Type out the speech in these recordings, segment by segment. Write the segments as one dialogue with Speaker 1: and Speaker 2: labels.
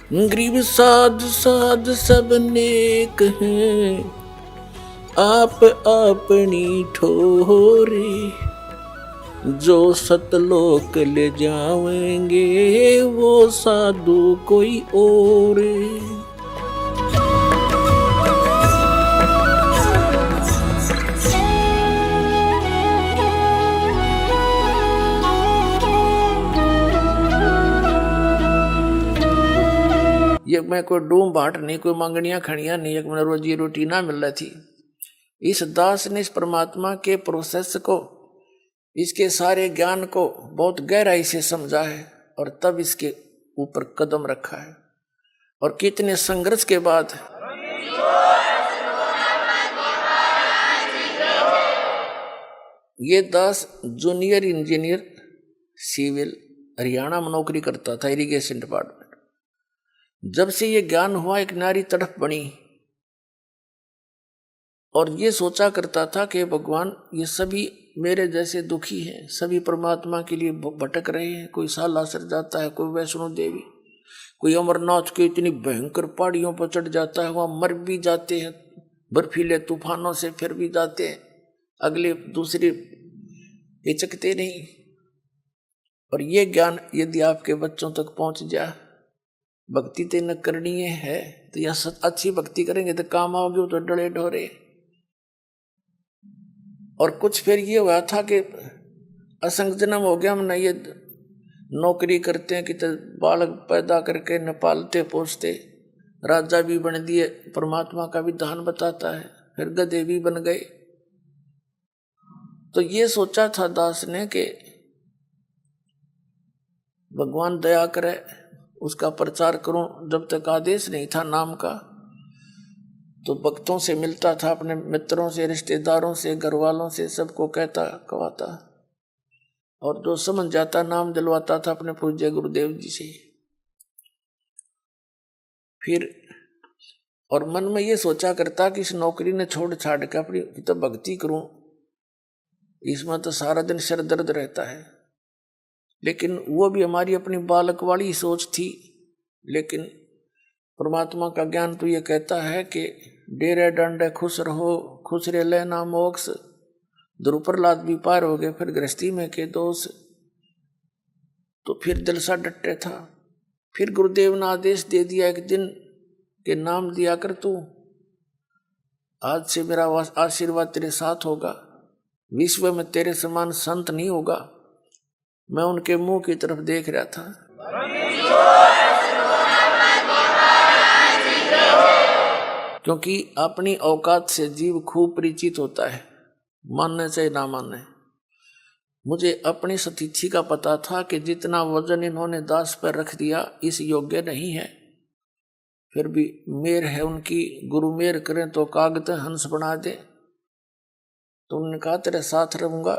Speaker 1: गरीब साध साध सब नेक हैं, आप अपनी ठोरे, जो सतलोक ले जाएंगे वो साधु कोई और। ये मैं कोई डूम बाट नहीं, कोई मंगनियां खड़ियां नहीं, एक मैंने रोजी रोटी ना मिल रही थी। इस दास ने इस परमात्मा के प्रोसेस को, इसके सारे ज्ञान को बहुत गहराई से समझा है और तब इसके ऊपर कदम रखा है। और कितने संघर्ष के बाद ये दास जूनियर इंजीनियर सिविल हरियाणा में नौकरी करता था, इरिगेशन डिपार्टमेंट। जब से ये ज्ञान हुआ, एक नारी तड़प बनी और ये सोचा करता था कि भगवान ये सभी मेरे जैसे दुखी हैं, सभी परमात्मा के लिए भटक रहे हैं। कोई सालासर जाता है, कोई वैष्णो देवी, कोई अमरनाथ के इतनी भयंकर पहाड़ियों पर चढ़ जाता है, वहां मर भी जाते हैं, बर्फीले तूफानों से फिर भी जाते हैं, अगले दूसरे हिचकते नहीं। और ये ज्ञान यदि आपके बच्चों तक पहुंच जाए, भक्ति तेन करनी है तो यह अच्छी भक्ति करेंगे तो काम आओगे, तो डरे ढोरे। और कुछ फिर ये हुआ था कि असंग जन्म हो गया, हमने ये नौकरी करते हैं कि तो बालक पैदा करके न पालते पोसते, राजा भी बन दिए, परमात्मा का विधान बताता है, फिर गधे भी बन गए। तो ये सोचा था दास ने कि भगवान दया करे, उसका प्रचार करूं। जब तक आदेश नहीं था नाम का, तो भक्तों से मिलता था, अपने मित्रों से, रिश्तेदारों से, घर वालों से, सबको कहता कहवाता, और जो समझ जाता नाम दिलवाता था अपने पूज्य गुरुदेव जी से। फिर और मन में ये सोचा करता कि इस नौकरी ने छोड़ छाड़ के अपनी तो भक्ति करूं, इसमें तो सारा दिन सिर दर्द रहता है। लेकिन वो भी हमारी अपनी बालक वाली सोच थी। लेकिन परमात्मा का ज्ञान तो ये कहता है कि डेरे डंडे खुश रहो, खुश रे लेना मोक्ष, ध्रुव प्रहलाद भी पार हो गए, फिर गृहस्थी में के दोष। तो फिर दिल सा डटे था। फिर गुरुदेव ने आदेश दे दिया एक दिन के नाम दिया कर तू, आज से मेरा आशीर्वाद तेरे साथ होगा, विश्व में तेरे समान संत नहीं होगा। मैं उनके मुंह की तरफ देख रहा था। क्योंकि अपनी औकात से जीव खूब परिचित होता है, मानने चाहे ना मानने। मुझे अपनी स्थिति का पता था कि जितना वजन इन्होंने दास पर रख दिया इस योग्य नहीं है। फिर भी मेर है उनकी, गुरु मेर करें तो कागज हंस बना दे। तो उन्होंने कहा तेरे साथ रहूंगा,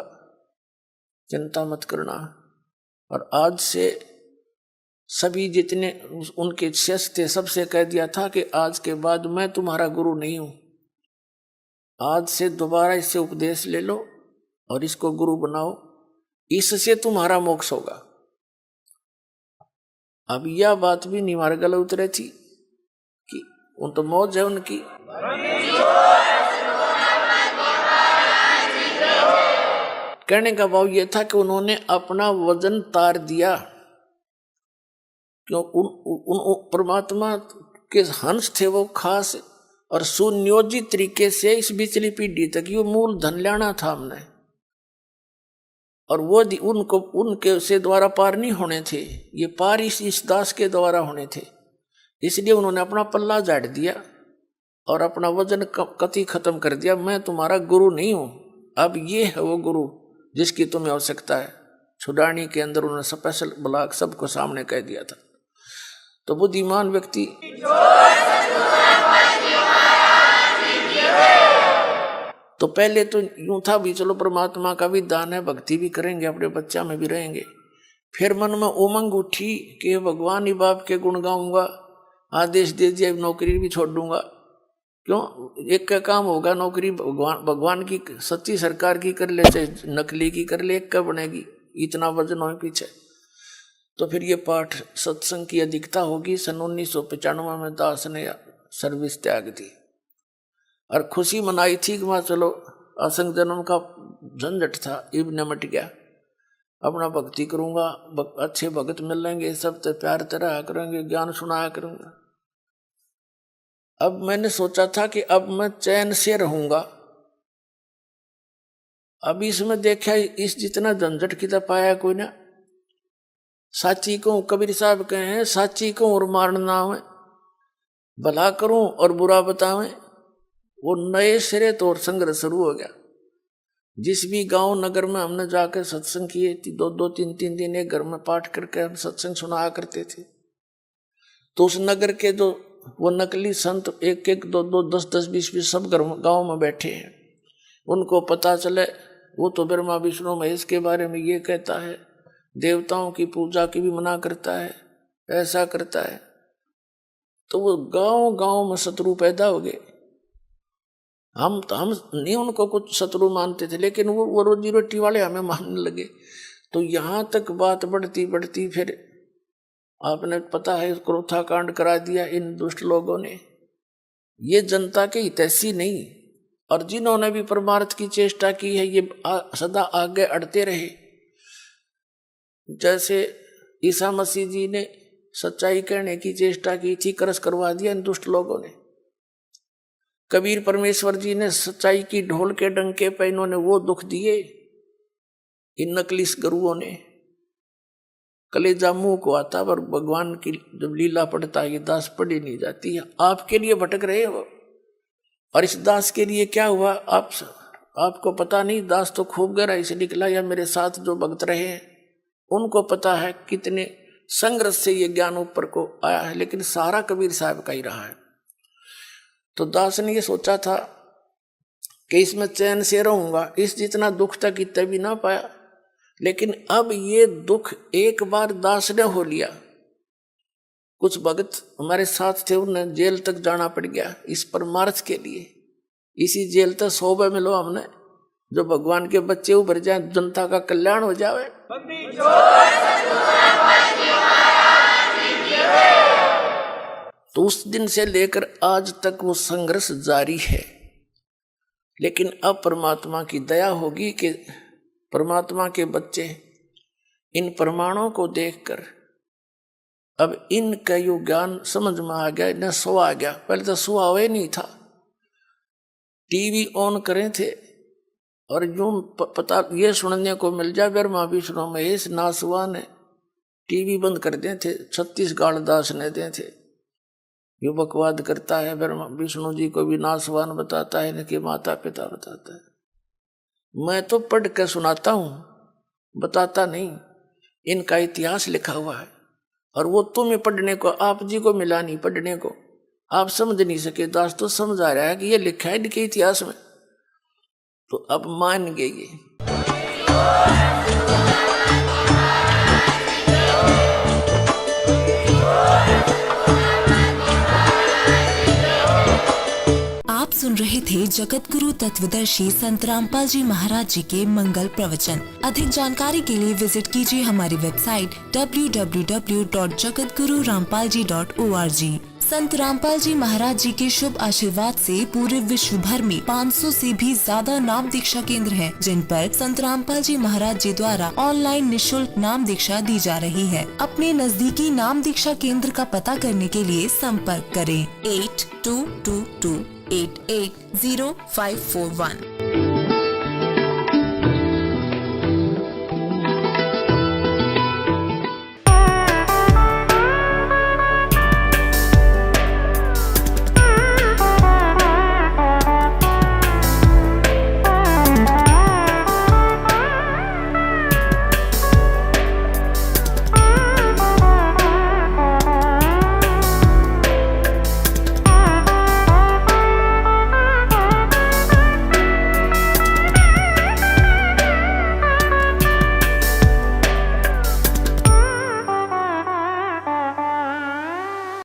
Speaker 1: चिंता मत करना। और आज से सभी जितने उनके शिष्य थे सबसे कह दिया था कि आज के बाद मैं तुम्हारा गुरु नहीं हूं, आज से दोबारा इससे उपदेश ले लो और इसको गुरु बनाओ, इससे तुम्हारा मोक्ष होगा। अब यह बात भी नहीं हमारे गले उतरे थी कि उन तो मौज है उनकी। कहने का भाव यह था कि उन्होंने अपना वजन तार दिया। क्यों? उन परमात्मा के हंस थे वो खास, और सुनियोजित तरीके से इस बिचली पीढ़ी तक ये मूल धन लेना था हमने, और वो उनको उनके से द्वारा पार नहीं होने थे, ये पार इस दास के द्वारा होने थे। इसलिए उन्होंने अपना पल्ला झाड़ दिया और अपना वजन कति खत्म कर दिया। मैं तुम्हारा गुरु नहीं हूं, अब ये है वो गुरु जिसकी तुम्हें आवश्यकता है। छुड़ानी के अंदर उन्होंने स्पेशल ब्लॉक सबको सामने कह दिया था। तो बुद्धिमान व्यक्ति तो पहले तो यूं था भी चलो परमात्मा का भी दान है, भक्ति भी करेंगे, अपने बच्चा में भी रहेंगे। फिर मन में उमंग उठी कि भगवान ही बाप के गुण गाऊंगा, आदेश दे दिया नौकरी भी छोड़ दूंगा। क्यों? एक का काम होगा, नौकरी भगवान की सच्ची सरकार की कर ले चाहे नकली की कर ले, एक का बनेगी, इतना वजन हो पीछे। तो फिर ये पाठ सत्संग की अधिकता होगी। सन 1995 में दास ने सर्विस त्याग दी और खुशी मनाई थी कि वहाँ चलो असंग जन्म का झंझट था, इब निमट गया, अपना भक्ति करूंगा, अच्छे भगत मिलेंगे, सबसे प्यार तरह करेंगे, ज्ञान सुनाया करूंगा। अब मैंने सोचा था कि अब मैं चैन से रहूंगा। अब इसमें देखा इस जितना झंझट कितना पाया कोई ना। साची को कबीर साहब कहे हैं, साची को और मारना है, भला करूं और बुरा बतावें। वो नए सिरे तो और संघर्ष शुरू हो गया। जिस भी गांव नगर में हमने जाकर सत्संग किए, 2-3 दिन एक घर में पाठ करके हम सत्संग सुनाया करते थे, तो उस नगर के जो वो नकली संत 1-1, 2-2, 10-10, 20-20 सब गांव में बैठे हैं, उनको पता चले वो तो ब्रह्मा विष्णु महेश के बारे में ये कहता है, देवताओं की पूजा की भी मना करता है, ऐसा करता है, तो वो गांव गांव में शत्रु पैदा हो गए। हम नहीं उनको कुछ शत्रु मानते थे, लेकिन वो रोजी रोटी वाले हमें मानने लगे। तो यहाँ तक बात बढ़ती बढ़ती फिर आपने पता है क्रोथा कांड करा दिया इन दुष्ट लोगों ने। ये जनता के हितैषी नहीं, और जिन्होंने भी परमार्थ की चेष्टा की है ये सदा आगे अड़ते रहे। जैसे ईसा मसीह जी ने सच्चाई कहने की चेष्टा की थी, करस करवा दिया इन दुष्ट लोगों ने। कबीर परमेश्वर जी ने सच्चाई की ढोल के डंके पे इन्होंने वो दुख दिए, इन नकली गुरुओं ने। कलेजा मुंह को आता, पर भगवान की जब लीला पढ़ता है ये दास पढ़ी नहीं जाती है। आपके लिए भटक रहे हो, और इस दास के लिए क्या हुआ आपको पता नहीं। दास तो खूब गहराई से निकला, या मेरे साथ जो भक्त रहे हैं उनको पता है कितने संघर्ष से ये ज्ञान ऊपर को आया है, लेकिन सारा कबीर साहब का ही रहा है। तो दास ने ये सोचा था कि इसमें चैन से रहूंगा, इस जितना दुख तक इतना भी ना पाया, लेकिन अब ये दुख एक बार दास ने हो लिया। कुछ भगत हमारे साथ थे, उन्हें जेल तक जाना पड़ गया इस परमार्थ के लिए। इसी जेल तक 100 मिलो हमने, जो भगवान के बच्चे उभर जाए, जनता का कल्याण हो जाए। तो उस दिन से लेकर आज तक वो संघर्ष जारी है। लेकिन अब परमात्मा की दया होगी कि परमात्मा के बच्चे इन प्रमाणों को देखकर अब इनका यो ज्ञान समझ में आ गया, इन्हें सो आ गया। पहले तो सुहा हुआ नहीं था, टीवी ऑन करें थे और यूं पता ये सुनने को मिल जाए ब्रह्मा विष्णु महेश नासवान है, टीवी बंद कर दे थे। 36 गाल दास ने दे थे। यो बकवाद करता है, ब्रह्मा विष्णु जी को भी नासवान बताता है, इनके माता पिता बताता है। मैं तो पढ़ के सुनाता हूँ, बताता नहीं। इनका इतिहास लिखा हुआ है, और वो तुम्हें पढ़ने को, आप जी को मिला नहीं पढ़ने को, आप समझ नहीं सके। दास तो समझ आ रहा है कि ये लिखा है इनके इतिहास में, तो अब मान गए।
Speaker 2: आप सुन रहे थे जगत गुरु तत्वदर्शी संत रामपाल जी महाराज जी के मंगल प्रवचन। अधिक जानकारी के लिए विजिट कीजिए हमारी वेबसाइट www.jagatgururampalji.org। संत रामपाल जी महाराज जी के शुभ आशीर्वाद से पूरे विश्व भर में 500 से भी ज्यादा नाम दीक्षा केंद्र हैं, जिन पर संत रामपाल जी महाराज जी द्वारा ऑनलाइन निशुल्क नाम दीक्षा दी जा रही है। अपने नजदीकी नाम दीक्षा केंद्र का पता करने के लिए संपर्क करें 8222880541।